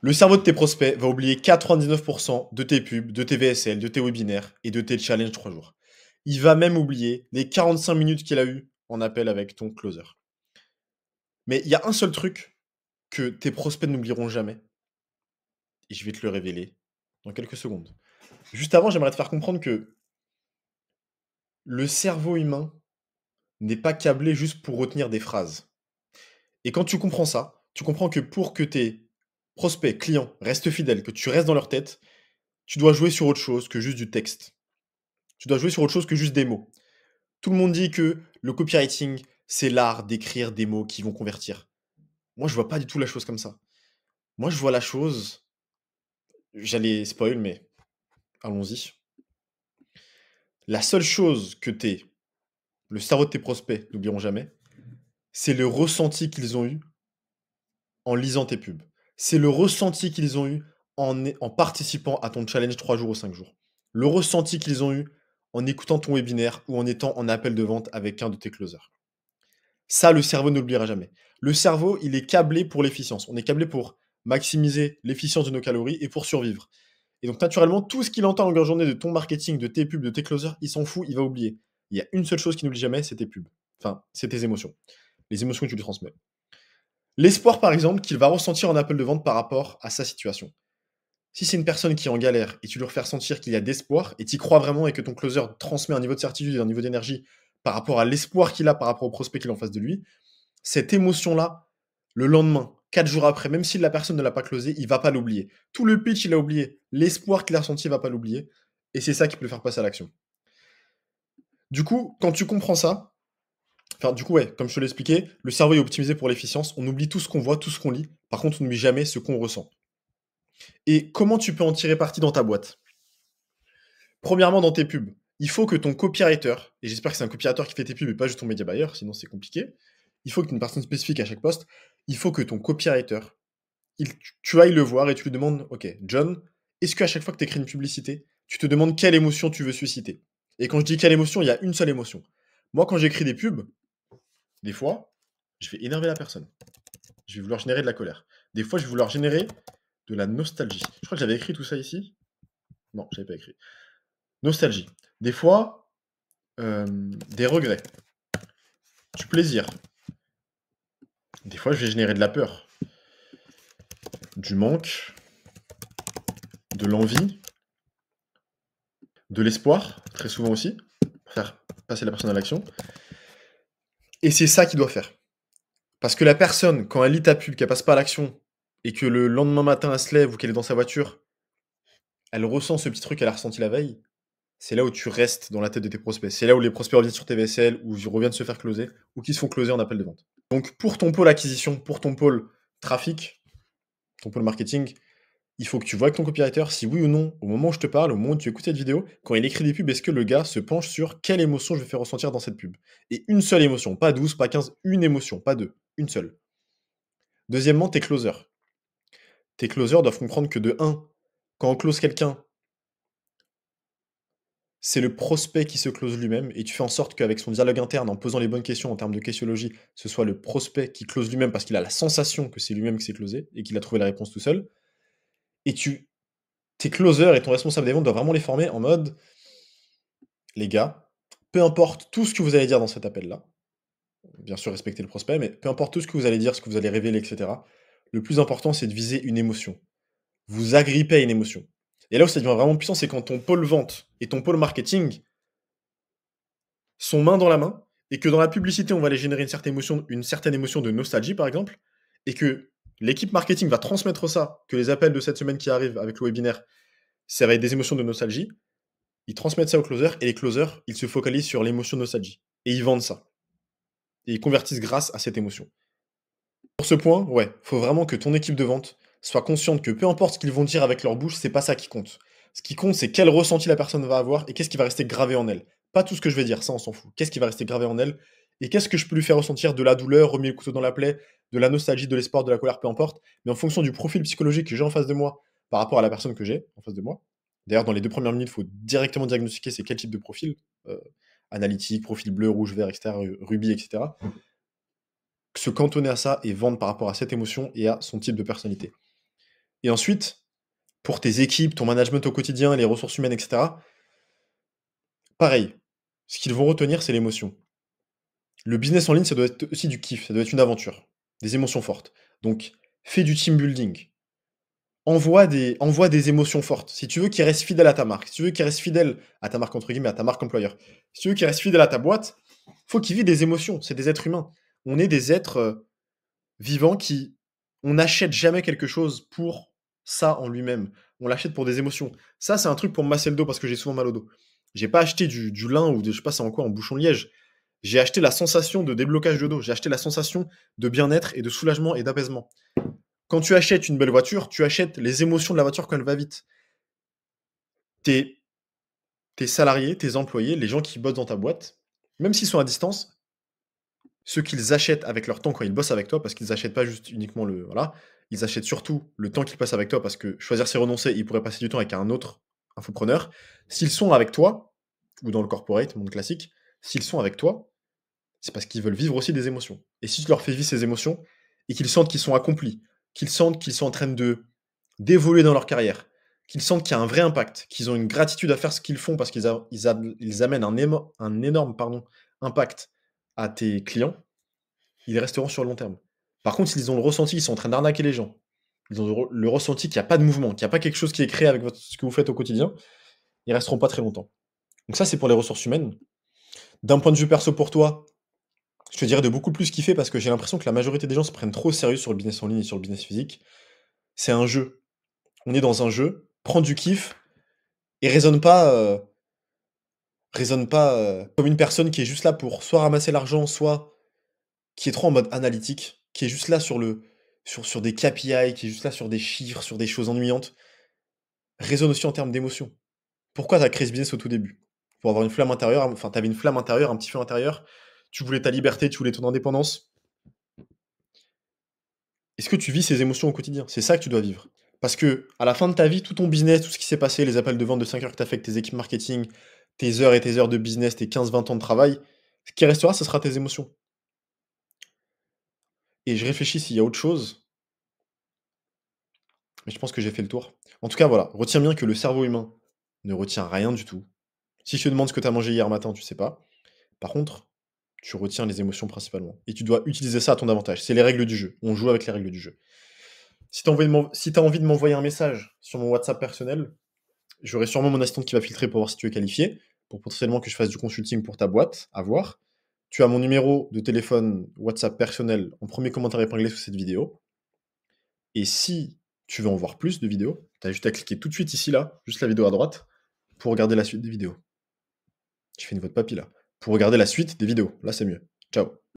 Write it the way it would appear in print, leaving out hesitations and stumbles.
Le cerveau de tes prospects va oublier 99% de tes pubs, de tes VSL, de tes webinaires et de tes challenges 3 jours. Il va même oublier les 45 minutes qu'il a eues en appel avec ton closer. Mais il y a un seul truc que tes prospects n'oublieront jamais, et je vais te le révéler dans quelques secondes. Juste avant, j'aimerais te faire comprendre que le cerveau humain n'est pas câblé juste pour retenir des phrases. Et quand tu comprends ça, tu comprends que pour que tes prospects, clients restent fidèles, que tu restes dans leur tête, tu dois jouer sur autre chose que juste du texte. Tu dois jouer sur autre chose que juste des mots. Tout le monde dit que le copywriting, c'est l'art d'écrire des mots qui vont convertir. Moi, je vois pas du tout la chose comme ça. Moi, je vois la chose, j'allais spoil, mais allons-y. La seule chose que le cerveau de tes prospects n'oublieront jamais, c'est le ressenti qu'ils ont eu en lisant tes pubs. C'est le ressenti qu'ils ont eu en participant à ton challenge 3 jours ou 5 jours. Le ressenti qu'ils ont eu en écoutant ton webinaire ou en étant en appel de vente avec un de tes closers. Ça, le cerveau n'oubliera jamais. Le cerveau, il est câblé pour l'efficience. On est câblé pour maximiser l'efficience de nos calories et pour survivre. Et donc, naturellement, tout ce qu'il entend en longueur de journée de ton marketing, de tes pubs, de tes closers, il s'en fout, il va oublier. Il y a une seule chose qu'il n'oublie jamais, c'est tes pubs. Enfin, c'est tes émotions. Les émotions que tu lui transmets. L'espoir, par exemple, qu'il va ressentir en appel de vente par rapport à sa situation. Si c'est une personne qui est en galère et tu lui refais ressentir qu'il y a d'espoir et tu y crois vraiment et que ton closer transmet un niveau de certitude et un niveau d'énergie par rapport à l'espoir qu'il a par rapport au prospect qu'il a en face de lui, cette émotion-là, le lendemain, 4 jours après, même si la personne ne l'a pas closé, il va pas l'oublier. Tout le pitch, il a oublié. L'espoir qu'il a ressenti, il va pas l'oublier. Et c'est ça qui peut le faire passer à l'action. Du coup, quand tu comprends ça, enfin, du coup, ouais, comme je te l'ai expliqué, le cerveau est optimisé pour l'efficience. On oublie tout ce qu'on voit, tout ce qu'on lit. Par contre, on n'oublie jamais ce qu'on ressent. Et comment tu peux en tirer parti dans ta boîte? Premièrement, dans tes pubs, il faut que ton copywriter, et j'espère que c'est un copywriter qui fait tes pubs et pas juste ton media buyer, sinon c'est compliqué. Il faut que tu aies une personne spécifique à chaque poste. Il faut que ton copywriter, tu ailles le voir et tu lui demandes, OK, John, est-ce qu'à chaque fois que tu écris une publicité, tu te demandes quelle émotion tu veux susciter? Et quand je dis quelle émotion, il y a une seule émotion. Moi, quand j'écris des pubs, des fois, je vais énerver la personne. Je vais vouloir générer de la colère. Des fois, je vais vouloir générer de la nostalgie. Je crois que j'avais écrit tout ça ici. Non, je n'avais pas écrit. Nostalgie. Des fois, des regrets. Du plaisir. Des fois, je vais générer de la peur. Du manque. De l'envie. De l'espoir, très souvent aussi. Pour faire passer la personne à l'action. Et c'est ça qu'il doit faire. Parce que la personne, quand elle lit ta pub, qu'elle passe pas à l'action, et que le lendemain matin, elle se lève ou qu'elle est dans sa voiture, elle ressent ce petit truc qu'elle a ressenti la veille, c'est là où tu restes dans la tête de tes prospects. C'est là où les prospects reviennent sur tes VSL, ou ils reviennent se faire closer, ou qui se font closer en appel de vente. Donc pour ton pôle acquisition, pour ton pôle trafic, ton pôle marketing, il faut que tu vois avec ton copywriter si oui ou non, au moment où je te parle, au moment où tu écoutes cette vidéo, quand il écrit des pubs, est-ce que le gars se penche sur quelle émotion je vais faire ressentir dans cette pub? Et une seule émotion, pas 12, pas 15, une émotion, pas deux, une seule. Deuxièmement, tes closers. Tes closers doivent comprendre que de un, quand on close quelqu'un, c'est le prospect qui se close lui-même et tu fais en sorte qu'avec son dialogue interne, en posant les bonnes questions en termes de questionologie, ce soit le prospect qui close lui-même parce qu'il a la sensation que c'est lui-même qui s'est closé et qu'il a trouvé la réponse tout seul. Et tes closers et ton responsable des ventes doivent vraiment les former en mode, les gars, peu importe tout ce que vous allez dire dans cet appel-là, bien sûr respectez le prospect, mais peu importe tout ce que vous allez dire, ce que vous allez révéler, etc. Le plus important, c'est de viser une émotion. Vous agrippez à une émotion. Et là où ça devient vraiment puissant, c'est quand ton pôle vente et ton pôle marketing sont main dans la main, et que dans la publicité, on va aller générer une certaine émotion de nostalgie, par exemple, et que l'équipe marketing va transmettre ça, que les appels de cette semaine qui arrivent avec le webinaire, ça va être des émotions de nostalgie, ils transmettent ça aux closers, et les closers, ils se focalisent sur l'émotion de nostalgie. Et ils vendent ça. Et ils convertissent grâce à cette émotion. Pour ce point, ouais, faut vraiment que ton équipe de vente soit consciente que peu importe ce qu'ils vont dire avec leur bouche, c'est pas ça qui compte. Ce qui compte, c'est quel ressenti la personne va avoir et qu'est-ce qui va rester gravé en elle. Pas tout ce que je vais dire, ça on s'en fout. Qu'est-ce qui va rester gravé en elle et qu'est-ce que je peux lui faire ressentir de la douleur, remuer le couteau dans la plaie, de la nostalgie, de l'espoir, de la colère, peu importe, mais en fonction du profil psychologique que j'ai en face de moi par rapport à la personne que j'ai en face de moi. D'ailleurs, dans les 2 premières minutes, il faut directement diagnostiquer c'est quel type de profil, analytique, profil bleu, rouge, vert, etc., rubis, etc. Se cantonner à ça et vendre par rapport à cette émotion et à son type de personnalité. Et ensuite, pour tes équipes, ton management au quotidien, les ressources humaines, et cetera, pareil. Ce qu'ils vont retenir, c'est l'émotion. Le business en ligne, ça doit être aussi du kiff, ça doit être une aventure, des émotions fortes. Donc, fais du team building, envoie des émotions fortes. Si tu veux qu'ils restent fidèles à ta marque, si tu veux qu'ils restent fidèles à ta marque entre guillemets, à ta marque employeur, si tu veux qu'ils restent fidèles à ta boîte, faut qu'ils vivent des émotions. C'est des êtres humains. On est des êtres vivants qui on n'achète jamais quelque chose pour ça en lui-même. On l'achète pour des émotions. Ça, c'est un truc pour me masser le dos parce que j'ai souvent mal au dos. J'ai pas acheté du lin ou de, je sais pas c'est en quoi, en bouchon de liège. J'ai acheté la sensation de déblocage de dos. J'ai acheté la sensation de bien-être et de soulagement et d'apaisement. Quand tu achètes une belle voiture, tu achètes les émotions de la voiture quand elle va vite. Tes, tes salariés, tes employés, les gens qui bossent dans ta boîte, même s'ils sont à distance, ce qu'ils achètent avec leur temps quand ils bossent avec toi, parce qu'ils n'achètent pas juste uniquement le. Voilà, ils achètent surtout le temps qu'ils passent avec toi, parce que choisir c'est renoncer, ils pourraient passer du temps avec un autre infopreneur. S'ils sont avec toi, ou dans le corporate, monde classique, s'ils sont avec toi, c'est parce qu'ils veulent vivre aussi des émotions. Et si tu leur fais vivre ces émotions, et qu'ils sentent qu'ils sont accomplis, qu'ils sentent qu'ils sont en train de d'évoluer dans leur carrière, qu'ils sentent qu'il y a un vrai impact, qu'ils ont une gratitude à faire ce qu'ils font parce qu'ils amènent un énorme impact à tes clients, ils resteront sur le long terme. Par contre, s'ils ont le ressenti, ils sont en train d'arnaquer les gens, ils ont le ressenti qu'il n'y a pas de mouvement, qu'il n'y a pas quelque chose qui est créé avec ce que vous faites au quotidien, ils resteront pas très longtemps. Donc ça, c'est pour les ressources humaines. D'un point de vue perso pour toi, je te dirais de beaucoup plus kiffer parce que j'ai l'impression que la majorité des gens se prennent trop au sérieux sur le business en ligne et sur le business physique. C'est un jeu. On est dans un jeu, prends du kiff et raisonne pas comme une personne qui est juste là pour soit ramasser l'argent, soit qui est trop en mode analytique, qui est juste là sur des KPI, qui est juste là sur des chiffres, sur des choses ennuyantes. Raisonne aussi en termes d'émotion. Pourquoi tu as créé ce business au tout début? Pour avoir une flamme intérieure, enfin, tu avais une flamme intérieure, un petit feu intérieur, tu voulais ta liberté, tu voulais ton indépendance. Est-ce que tu vis ces émotions au quotidien? C'est ça que tu dois vivre. Parce que à la fin de ta vie, tout ton business, tout ce qui s'est passé, les appels de vente de 5 heures que tu as fait avec tes équipes marketing, tes heures et tes heures de business, tes 15-20 ans de travail, ce qui restera, ce sera tes émotions. Et je réfléchis s'il y a autre chose, mais je pense que j'ai fait le tour. En tout cas, voilà, retiens bien que le cerveau humain ne retient rien du tout. Si je te demande ce que tu as mangé hier matin, tu sais pas. Par contre, tu retiens les émotions principalement. Et tu dois utiliser ça à ton avantage. C'est les règles du jeu. On joue avec les règles du jeu. Si tu as envie de m'envoyer un message sur mon WhatsApp personnel, j'aurai sûrement mon assistante qui va filtrer pour voir si tu es qualifié, pour potentiellement que je fasse du consulting pour ta boîte, à voir. Tu as mon numéro de téléphone WhatsApp personnel en premier commentaire épinglé sous cette vidéo. Et si tu veux en voir plus de vidéos, tu as juste à cliquer tout de suite ici, là, juste la vidéo à droite, pour regarder la suite des vidéos. Je fais une voix de papy là. Pour regarder la suite des vidéos. Là, c'est mieux. Ciao.